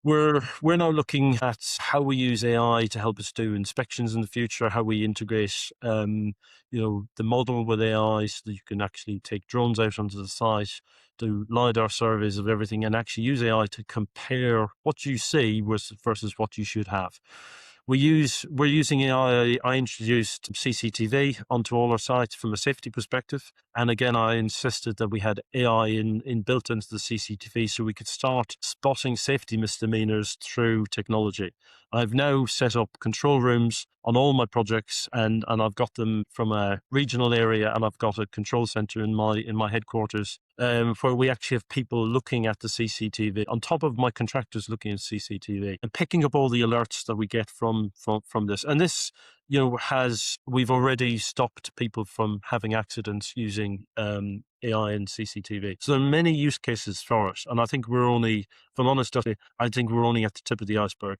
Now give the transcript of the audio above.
We're now looking at how we use AI to help us do inspections in the future, how we integrate, the model with AI so that you can actually take drones out onto the site, do LIDAR surveys of everything, and actually use AI to compare what you see versus what you should have. We're using AI. I introduced CCTV onto all our sites from a safety perspective. And again, I insisted that we had AI built into the CCTV so we could start spotting safety misdemeanors through technology. I've now set up control rooms on all my projects, and I've got them from a regional area, and I've got a control center in my headquarters, where we actually have people looking at the CCTV on top of my contractors looking at CCTV and picking up all the alerts that we get from this. And this, we've already stopped people from having accidents using AI and CCTV. So there are many use cases for it. And I think we're only, if I'm honest, I think we're only at the tip of the iceberg.